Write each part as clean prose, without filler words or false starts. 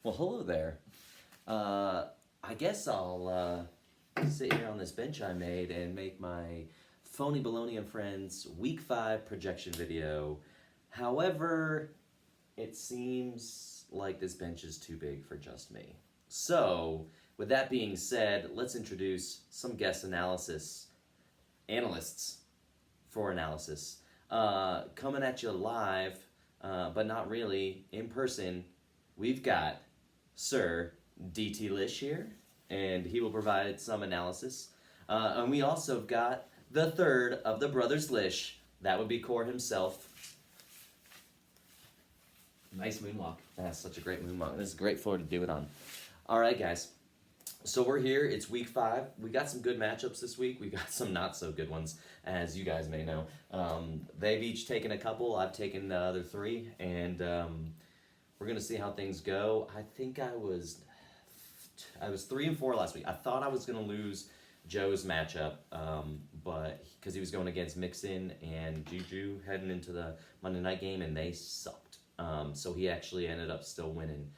Well, hello there. I guess I'll sit here on this bench I made and make my Phony Baloney and Friends Week 5 projection video. However, it seems like this bench is too big for just me. So, with that being said, let's introduce some guest analysts for analysis. Coming at you live, but not really, in person, we've got Sir DT Lish here, and he will provide some analysis. And we also have got the third of the brothers Lish. That would be Core himself. Nice moonwalk. That's such a great moonwalk. This is a great floor to do it on. All right, guys. So we're here. It's week 5. We got some good matchups this week. We got some not so good ones, as you guys may know. They've each taken a couple. I've taken the other 3, and we're gonna see how things go. I think I was 3-4 last week. I thought I was gonna lose Joe's matchup, but because he was going against Mixon and Juju heading into the Monday night game, and they sucked. So he actually ended up still winning.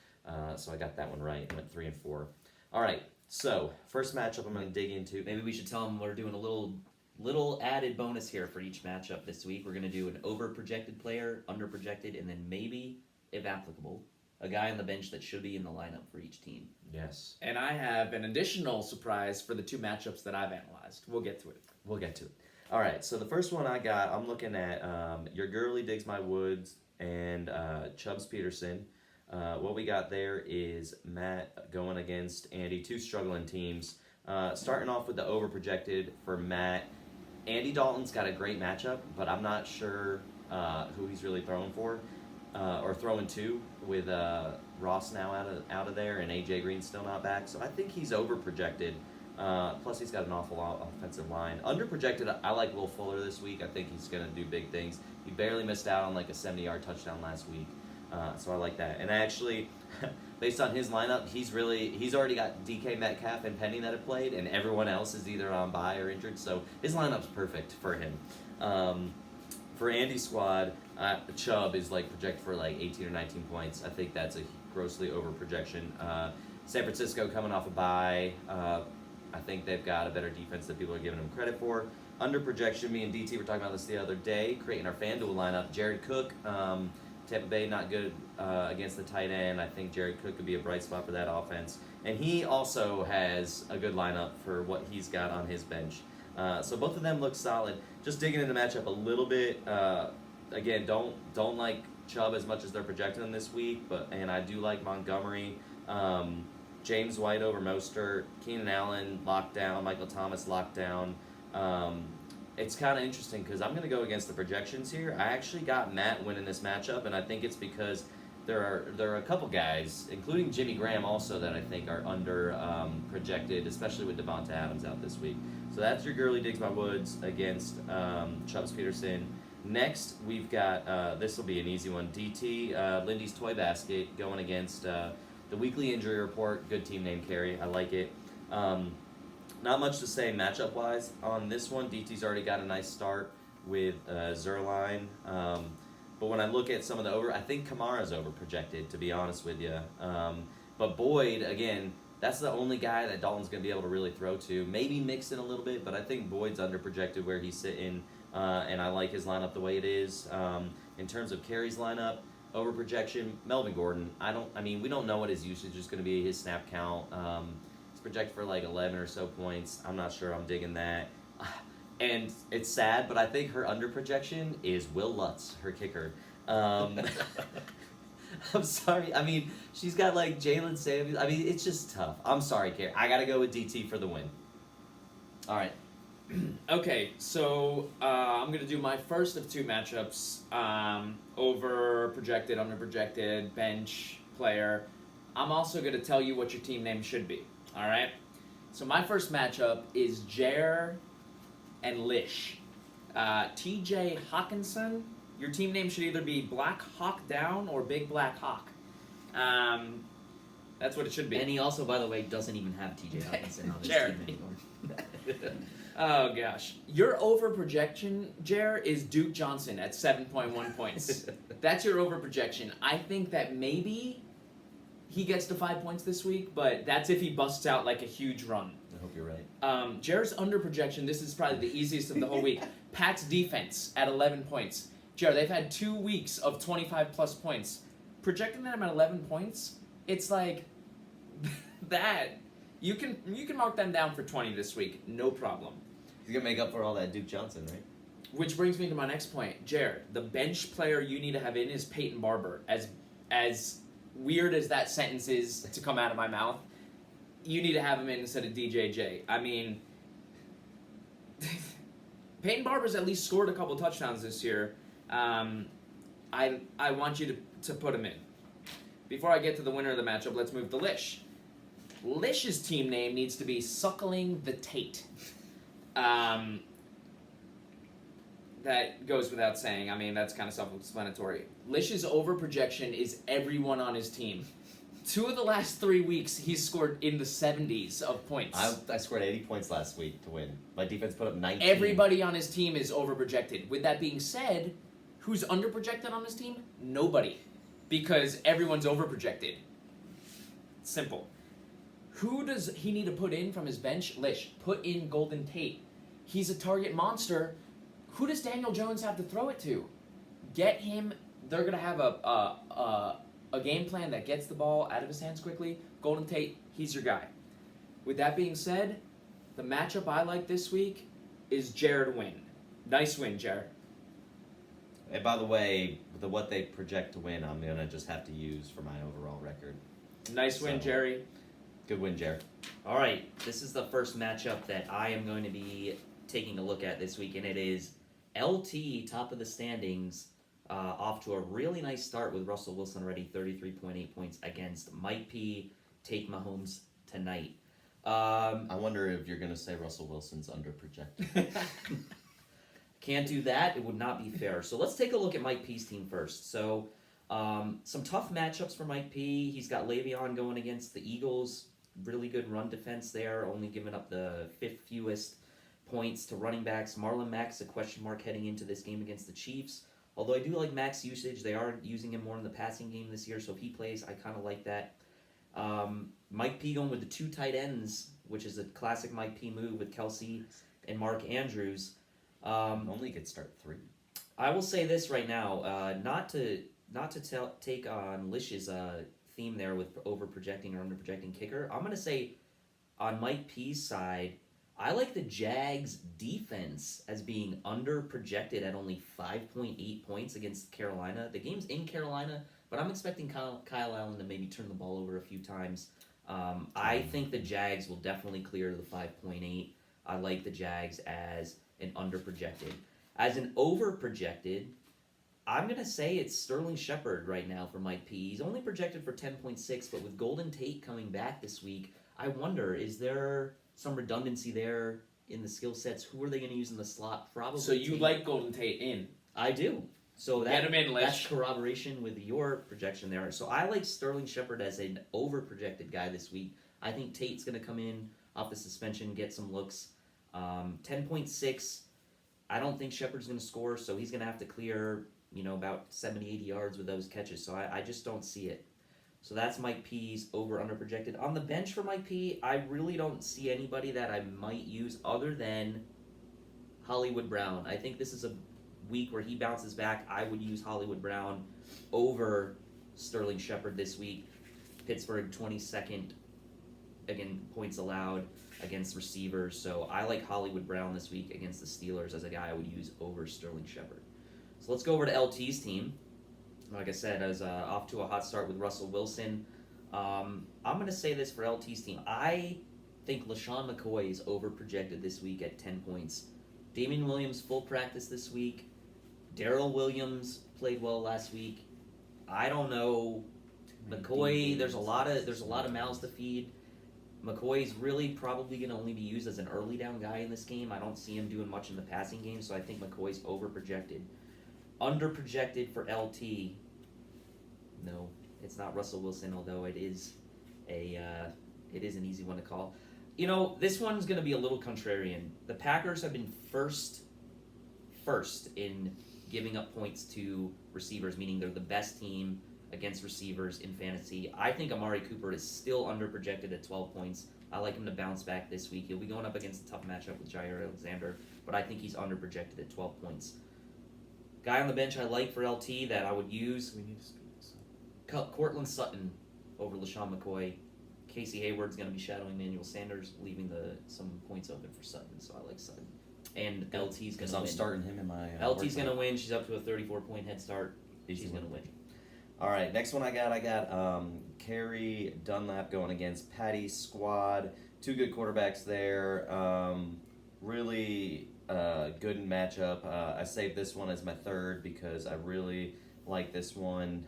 So I got that one right. Went 3-4. All right. So first matchup I'm going to dig into. Maybe we should tell them we're doing a little added bonus here for each matchup this week. We're going to do an over-projected player, under-projected, and then maybe, if applicable, a guy on the bench that should be in the lineup for each team. Yes. And I have an additional surprise for the 2 matchups that I've analyzed. We'll get to it. We'll get to it. All right. So the first one I'm looking at Your Girly Digs My Woods and Chubbs Peterson. What we got there is Matt going against Andy, 2 struggling teams. Starting off with the over-projected for Matt. Andy Dalton's got a great matchup, but I'm not sure who he's really throwing for or throwing to with Ross now out of there and A.J. Green still not back. So I think he's over-projected. Plus, he's got an awful offensive line. Under-projected, I like Will Fuller this week. I think he's going to do big things. He barely missed out on like a 70-yard touchdown last week. So I like that. And actually, based on his lineup, he's already got DK Metcalf and Penny that have played, and everyone else is either on bye or injured. So his lineup's perfect for him. For Andy's squad, Chubb is like projected for like 18 or 19 points. I think that's a grossly over projection. San Francisco coming off a bye. I think they've got a better defense than people are giving them credit for. Under projection, me and DT were talking about this the other day, creating our FanDuel lineup. Jared Cook, Tampa Bay not good against the tight end. I think Jared Cook could be a bright spot for that offense. And he also has a good lineup for what he's got on his bench. So both of them look solid. Just digging into the matchup a little bit. Again, don't like Chubb as much as they're projecting him this week, and I do like Montgomery. James White over Mostert, Keenan Allen locked down, Michael Thomas locked down. It's kind of interesting because I'm going to go against the projections here. I actually got Matt winning this matchup, and I think it's because there are a couple guys, including Jimmy Graham also, that I think are under projected, especially with Devonta Adams out this week. So that's Your Girly Digs My Woods against Chubbs Peterson. Next, we've got, this will be an easy one, DT, Lindy's Toy Basket, going against the Weekly Injury Report. Good team name, Carey. I like it. Not much to say matchup-wise on this one. DT's already got a nice start with Zerline. But when I look at some of the over, I think Kamara's over-projected, to be honest with you. But Boyd, again, that's the only guy that Dalton's going to be able to really throw to. Maybe Mixon a little bit, but I think Boyd's under-projected where he's sitting, and I like his lineup the way it is. In terms of Carey's lineup, over-projection, Melvin Gordon. We don't know what his usage is going to be, his snap count. Projected for like 11 or so points. I'm not sure I'm digging that. And it's sad, but I think her under projection is Will Lutz, her kicker. I'm sorry. She's got like Jalen Samuels. It's just tough. I'm sorry, Carey. I got to go with DT for the win. All right. Okay, so I'm going to do my first of 2 matchups. Over projected, under projected, bench player. I'm also going to tell you what your team name should be. All right, so my first matchup is Jer and Lish. T.J. Hawkinson. Your team name should either be Black Hawk Down or Big Black Hawk. That's what it should be. And he also, by the way, doesn't even have T.J. Hawkinson on his Jared. team anymore. Oh, gosh. Your over projection, Jer, is Duke Johnson at 7.1 points. That's your over projection. I think that maybe he gets to 5 points this week, but that's if he busts out like a huge run. I hope you're right. Jared's under projection. This is probably the easiest of the whole week. Pat's defense at 11 points. Jared, they've had 2 weeks of 25 plus points. Projecting them at 11 points, it's like that. You can mark them down for 20 this week, no problem. He's gonna make up for all that Duke Johnson, right? Which brings me to my next point, Jared. The bench player you need to have in is Peyton Barber. As weird as that sentence is to come out of my mouth, you need to have him in instead of DJJ. I mean, Peyton Barber's at least scored a couple touchdowns this year. I want you to put him in. Before I get to the winner of the matchup, let's move to Lish. Lish's team name needs to be Suckling the Tate. That goes without saying. I mean, that's kind of self-explanatory. Lish's overprojection is everyone on his team. 2 of the last 3 weeks, he's scored in the 70s of points. I scored 80 points last week to win. My defense put up 19. Everybody on his team is overprojected. With that being said, who's underprojected on his team? Nobody. Because everyone's overprojected. Simple. Who does he need to put in from his bench? Lish. Put in Golden Tate. He's a target monster. Who does Daniel Jones have to throw it to? Get him. They're going to have a game plan that gets the ball out of his hands quickly. Golden Tate, he's your guy. With that being said, the matchup I like this week is Jared win. Nice win, Jared. And by the way, what they project to win, I'm going to just have to use for my overall record. Nice win, Jerry. Good win, Jared. All right, this is the first matchup that I am going to be taking a look at this week, and it is LT, top of the standings, off to a really nice start with Russell Wilson already 33.8 points against Mike P. Take Mahomes tonight. I wonder if you're going to say Russell Wilson's underprojected. Can't do that. It would not be fair. So let's take a look at Mike P's team first. So some tough matchups for Mike P. He's got Le'Veon going against the Eagles. Really good run defense there, only giving up the 5th fewest points to running backs. Marlon Mack's a question mark heading into this game against the Chiefs. Although I do like Mack's usage. They are using him more in the passing game this year, so if he plays, I kind of like that. Mike P going with the 2 tight ends, which is a classic Mike P move with Kelsey and Mark Andrews. Only could start 3. I will say this right now, not to take on Lish's theme there with over projecting or under projecting kicker. I'm gonna say on Mike P's side, I like the Jags defense as being under projected at only 5.8 points against Carolina. The game's in Carolina, but I'm expecting Kyle Allen to maybe turn the ball over a few times. I think the Jags will definitely clear the 5.8. I like the Jags as an under projected. As an over projected, I'm going to say it's Sterling Shepard right now for Mike P. He's only projected for 10.6, but with Golden Tate coming back this week, I wonder, is there some redundancy there in the skill sets? Who are they going to use in the slot? Probably. So you like Golden Tate in? I do. So Get him in, Lish. That's corroboration with your projection there. So I like Sterling Shepard as an over-projected guy this week. I think Tate's going to come in off the suspension, get some looks. 10.6, I don't think Shepard's going to score, so he's going to have to clear about 70, 80 yards with those catches. So I just don't see it. So that's Mike P's over-under projected. On the bench for Mike P, I really don't see anybody that I might use other than Hollywood Brown. I think this is a week where he bounces back. I would use Hollywood Brown over Sterling Shepard this week. Pittsburgh 22nd, again, points allowed against receivers. So I like Hollywood Brown this week against the Steelers as a guy I would use over Sterling Shepard. So let's go over to LT's team. Like I said, I was off to a hot start with Russell Wilson. I'm going to say this for LT's team. I think LaShawn McCoy is over-projected this week at 10 points. Damian Williams, full practice this week. Darrell Williams played well last week. I don't know. McCoy, there's a lot of mouths to feed. McCoy's really probably going to only be used as an early down guy in this game. I don't see him doing much in the passing game, so I think McCoy's over-projected. Under-projected for LT. No, it's not Russell Wilson, although it is an easy one to call. This one's going to be a little contrarian. The Packers have been first in giving up points to receivers, meaning they're the best team against receivers in fantasy. I think Amari Cooper is still under-projected at 12 points. I like him to bounce back this week. He'll be going up against a tough matchup with Jair Alexander, but I think he's under-projected at 12 points. Guy on the bench I like for LT that I would use, We need to speed this up. Cortland Sutton over LaShawn McCoy. Casey Hayward's going to be shadowing Emmanuel Sanders, leaving some points open for Sutton, so I like Sutton. And LT's going Because to I'm win. starting him in my. LT's going to win. She's up to a 34-point head start. She's going to win. All right, next one I got Carrie Dunlap going against Patty's squad. Two good quarterbacks there. Really good matchup. I saved this one as my third because I really like this one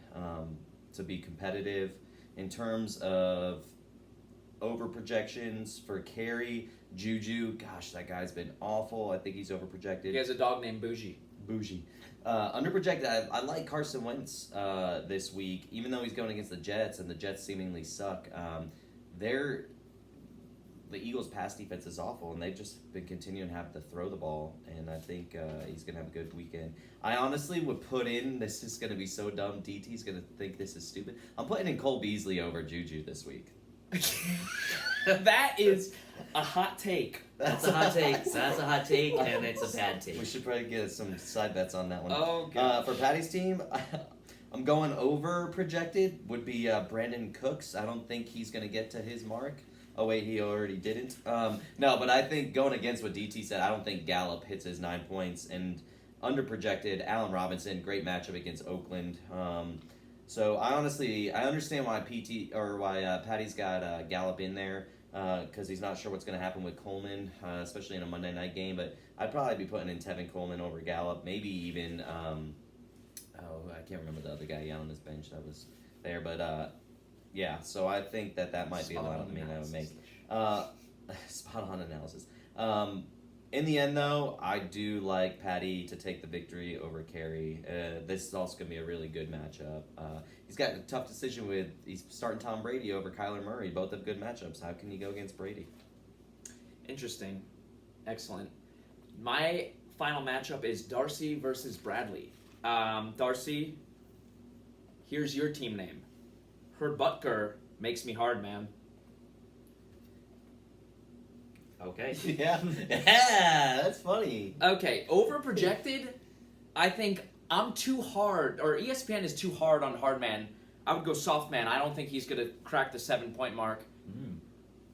to be competitive. In terms of over projections for Carrie, Juju, gosh, that guy's been awful. I think he's over projected. He has a dog named Bougie. Bougie. Underprojected. I like Carson Wentz this week, even though he's going against the Jets, and the Jets seemingly suck. The Eagles' pass defense is awful, and they've just been continuing to have to throw the ball, and I think he's going to have a good weekend. I honestly would put in, this is going to be so dumb, DT's going to think this is stupid, I'm putting in Cole Beasley over Juju this week. That is a hot take. That's a hot take. That's a hot take, and it's a bad take. We should probably get some side bets on that one. Oh, God. For Patty's team, I'm going over projected, would be Brandon Cooks. I don't think he's going to get to his mark. Oh, wait, he already didn't. No, but I think going against what DT said, I don't think Gallup hits his 9 points. And under projected, Allen Robinson, great matchup against Oakland. So I understand why Patty's got Gallup in there because he's not sure what's going to happen with Coleman, especially in a Monday night game. But I'd probably be putting in Tevin Coleman over Gallup, maybe even I can't remember the other guy on his bench that was there, but yeah. So I think that might be a lot of I would make. Spot on analysis. In the end, though, I do like Patty to take the victory over Carey. This is also going to be a really good matchup. He's got a tough decision he's starting Tom Brady over Kyler Murray. Both have good matchups. How can you go against Brady? Interesting. Excellent. My final matchup is Darcy versus Bradley. Darcy, here's your team name. Herb Butker makes me hard, man. Okay. Yeah, that's funny. Okay, over projected. I think I'm too hard, or ESPN is too hard on Hardman. I would go soft man. I don't think he's gonna crack the 7-point mark.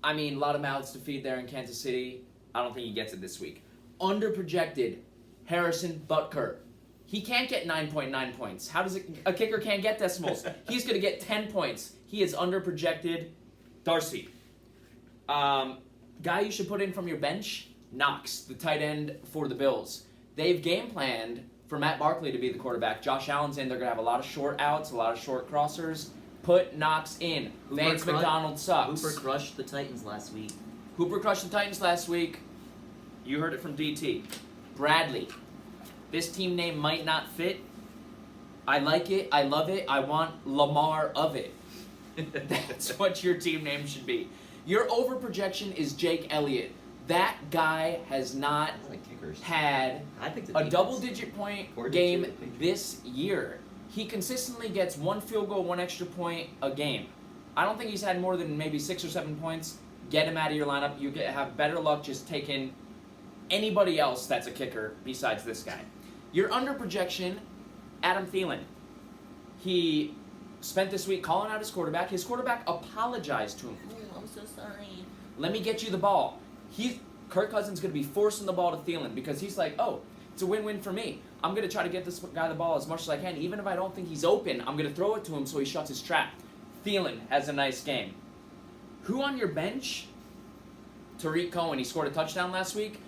I mean, a lot of mouths to feed there in Kansas City. I don't think he gets it this week. Under projected, Harrison Butker. He can't get 9.9 points. How does a kicker can't get decimals? He's gonna get 10 points. He is under projected. Darcy. Guy you should put in from your bench, Knox, the tight end for the Bills. They've game planned for Matt Barkley to be the quarterback. Josh Allen's in. They're going to have a lot of short outs, a lot of short crossers. Put Knox in. Vance McDonald sucks. Hooper crushed the Titans last week. You heard it from DT. Bradley. This team name might not fit. I like it. I love it. I want Lamar of it. That's what your team name should be. Your over projection is Jake Elliott. That guy has not had a double-digit point game this year. He consistently gets one field goal, one extra point a game. I don't think he's had more than maybe 6 or 7 points. Get him out of your lineup. You have better luck just taking anybody else that's a kicker besides this guy. Your under projection, Adam Thielen. He spent this week calling out his quarterback. His quarterback apologized to him. Oh, I'm so sorry. Let me get you the ball. Kirk Cousins going to be forcing the ball to Thielen because he's like, oh, it's a win-win for me. I'm going to try to get this guy the ball as much as I can. Even if I don't think he's open, I'm going to throw it to him so he shuts his trap. Thielen has a nice game. Who on your bench? Tariq Cohen. He scored a touchdown last week.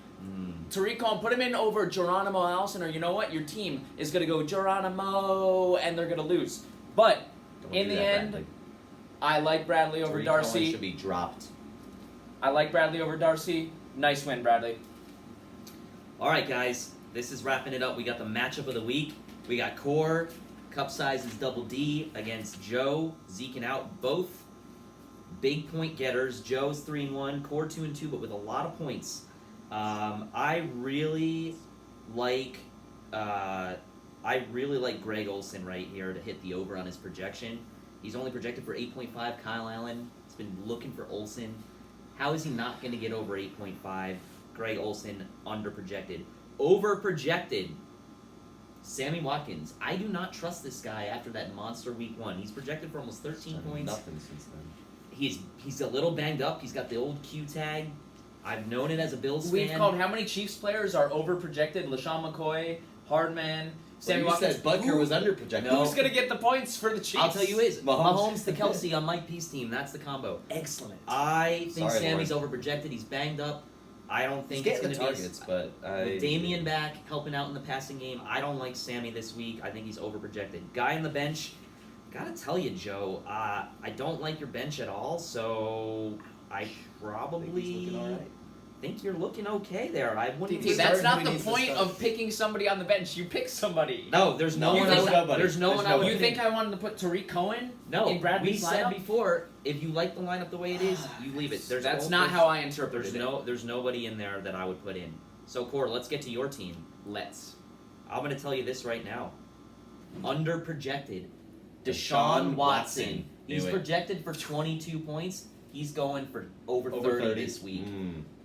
Tariq Cohen, put him in over Geronimo Allison, or you know what? Your team is going to go Geronimo, and they're going to lose. But in the end, Bradley. I like Bradley over Tariq Darcy. Cohen should be dropped. I like Bradley over Darcy. Nice win, Bradley. All right, guys. This is wrapping it up. We got the matchup of the week. We got Core, cup size is double D against Joe, Zeke and out. Both big point getters. Joe's 3-1, Core 2-2, but with a lot of points. I really like I really like Greg Olson right here to hit the over on his projection. He's only projected for 8.5. Kyle Allen has been looking for Olson. How is he not going to get over 8.5? Greg Olson under projected. Over projected. Sammy Watkins. I do not trust this guy after that monster week 1. He's projected for almost 13 points. Nothing since then. He's a little banged up. He's got the old Q tag. I've known it as a Bills We've fan. called how many Chiefs players are over projected? LaShawn McCoy, Hardman, Sammy you Watkins. said Butker was under projected. No. Who's gonna get the points for the Chiefs? I'll tell you is Mahomes. Mahomes to Kelsey on Mike P's team. That's the combo. Excellent. I think Sorry, Sammy's over projected. He's banged up. I don't He's think it's getting going the to be targets, but with Damian back helping out in the passing game. I don't like Sammy this week. I think he's over projected. Guy on the bench. Gotta tell you, Joe. I don't like your bench at all. So I probably he's looking all right. think you're looking okay there. I wouldn't. See, that's starting not who the needs to point start. of picking somebody on the bench. You pick somebody. No, there's no No, one. there's I, nobody. There's no There's one. I nobody. would You think I wanted to put Tariq Cohen No, in Bradley's we said lineup? before, if you like the lineup the way it is, you leave it. That's not how I interpreted There's nobody in there that I would put in. So, Core, let's get to your team. Let's. I'm going to tell you this right now. Under projected, Deshaun Deshaun Watson. Watson. He's Knew it. projected for 22 points. He's going for over 30 this week.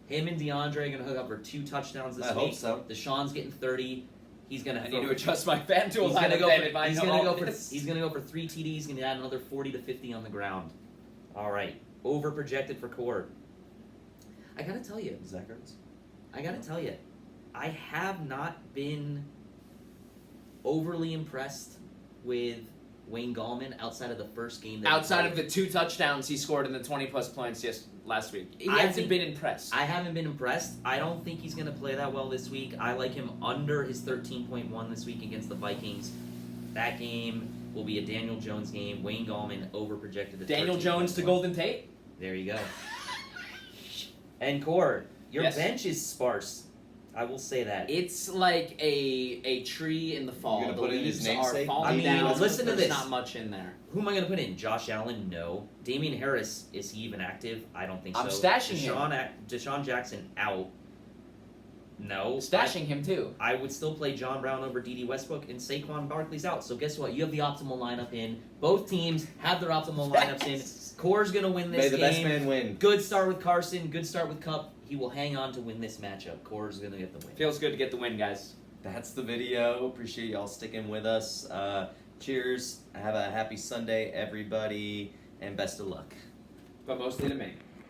Him and DeAndre are going to hook up for 2 touchdowns this I week. hope so. Deshaun's getting 30. He's going I need to adjust my FanDuel He's gonna lineup go then for, if I he's know gonna all go for this. he's gonna go for 3 TDs. He's gonna add another 40 to 50 on the ground. All right, over projected for Core. I gotta tell you, Zach Ertz. I have not been overly impressed with Wayne Gallman outside of the first game. Outside of the 2 touchdowns he scored in the 20-plus points last week. He I hasn't think- been impressed. I haven't been impressed. I don't think he's gonna play that well this week. I like him under his 13.1 this week against the Vikings. That game will be a Daniel Jones game. Wayne Gallman over projected. Daniel Jones to 13.1. Golden Tate? There you go. And Core, your Yes. bench is sparse. I will say that. It's like a tree in the fall. You're gonna The put in his leaves are namesake? falling I mean, down. listen to There's this. not much in there. Who am I going to put in? Josh Allen? No. Damian Harris, is he even active? I don't think I'm so. stashing him. Deshaun Jackson out. No. Stashing him too. I would still play John Brown over D.D. Westbrook, and Saquon Barkley's out. So guess what? You have the optimal lineup in. Both teams have their optimal lineups in. Core's going to win this May the game. best man win. Good start with Carson. Good start with Cup. He will hang on to win this matchup. Core's going to get the win. Feels good to get the win, guys. That's the video. Appreciate y'all sticking with us. Cheers. Have a happy Sunday, everybody, and best of luck. But mostly to me.